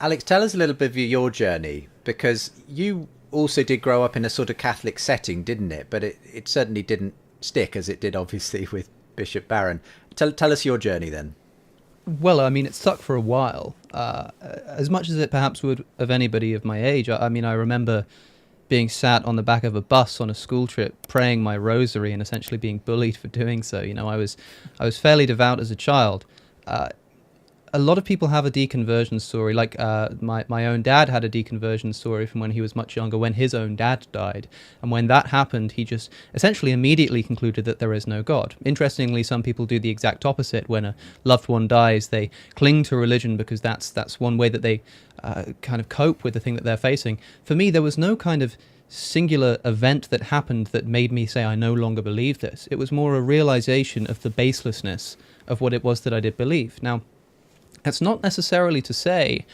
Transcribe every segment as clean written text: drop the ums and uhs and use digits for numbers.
Alex, tell us a little bit of your journey, because you also did grow up in a sort of Catholic setting, didn't it? But it certainly didn't stick as it did, obviously, with Bishop Barron. Tell us your journey then. Well, I mean, it stuck for a while, as much as it perhaps would of anybody of my age. I mean, I remember being sat on the back of a bus on a school trip, praying my rosary, and essentially being bullied for doing so. You know, I was fairly devout as a child. A lot of people have a deconversion story. Like my own dad had a deconversion story from when he was much younger, when his own dad died. And when that happened, he just essentially immediately concluded that there is no God. Interestingly, some people do the exact opposite. When a loved one dies, they cling to religion because that's one way that they kind of cope with the thing that they're facing. For me, there was no kind of singular event that happened that made me say I no longer believe this. It was more a realization of the baselessness of what it was that I did believe. Now, that's not necessarily to say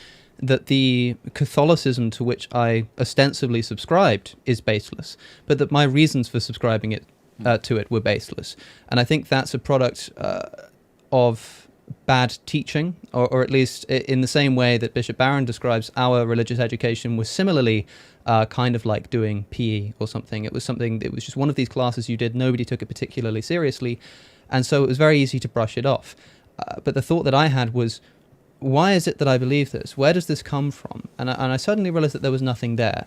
that the Catholicism to which I ostensibly subscribed is baseless, but that my reasons for subscribing to it were baseless. And I think that's a product of bad teaching, or at least in the same way that Bishop Barron describes our religious education was similarly kind of like doing PE or something. It was just one of these classes you did, nobody took it particularly seriously, and so it was very easy to brush it off. But the thought that I had was, why is it that I believe this? Where does this come from? And I suddenly realized that there was nothing there.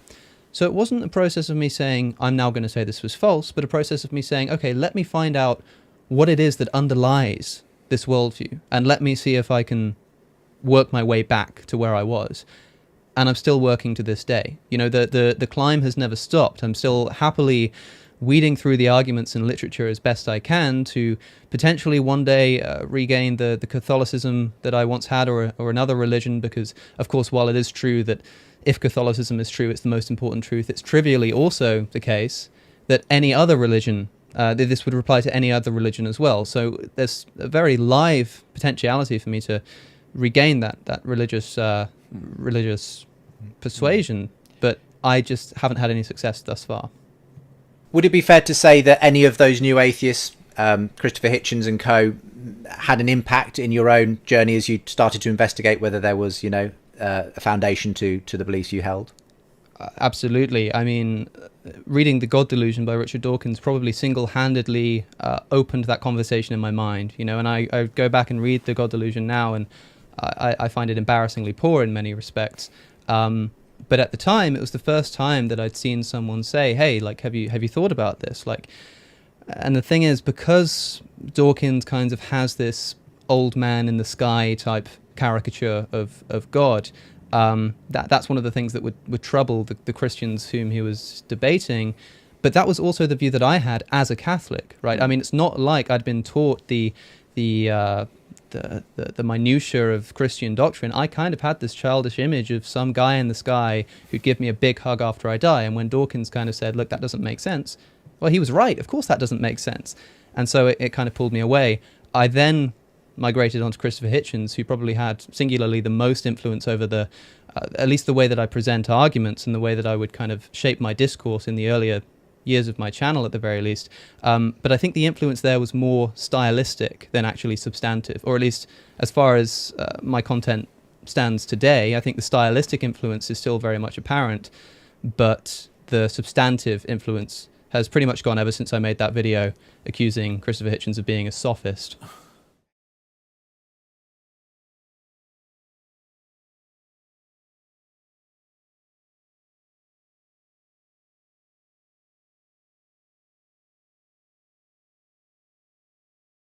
So it wasn't a process of me saying, I'm now going to say this was false, but a process of me saying, okay, let me find out what it is that underlies this worldview, and let me see if I can work my way back to where I was. And I'm still working to this day. You know, the climb has never stopped. I'm still happily weeding through the arguments in literature as best I can to potentially one day regain the Catholicism that I once had, or another religion, because, of course, while it is true that if Catholicism is true, it's the most important truth, it's trivially also the case that any other religion, this would apply to any other religion as well. So there's a very live potentiality for me to regain that religious persuasion, but I just haven't had any success thus far. Would it be fair to say that any of those new atheists, Christopher Hitchens and co., had an impact in your own journey as you started to investigate whether there was, a foundation to the beliefs you held? Absolutely. I mean, reading The God Delusion by Richard Dawkins probably single-handedly opened that conversation in my mind, and I go back and read The God Delusion now, and I find it embarrassingly poor in many respects. But at the time, it was the first time that I'd seen someone say, hey, like, have you thought about this? Like, and the thing is, because Dawkins kind of has this old man in the sky type caricature of God, that's one of the things that would trouble the Christians whom he was debating. But that was also the view that I had as a Catholic, right? I mean, it's not like I'd been taught the minutiae of Christian doctrine. I kind of had this childish image of some guy in the sky who'd give me a big hug after I die. And when Dawkins kind of said, look, that doesn't make sense, well, he was right. Of course that doesn't make sense. And so it kind of pulled me away. I then migrated onto Christopher Hitchens, who probably had singularly the most influence over at least the way that I present arguments and the way that I would kind of shape my discourse in the earlier years of my channel at the very least. But I think the influence there was more stylistic than actually substantive, or at least as far as my content stands today, I think the stylistic influence is still very much apparent, but the substantive influence has pretty much gone ever since I made that video accusing Christopher Hitchens of being a sophist.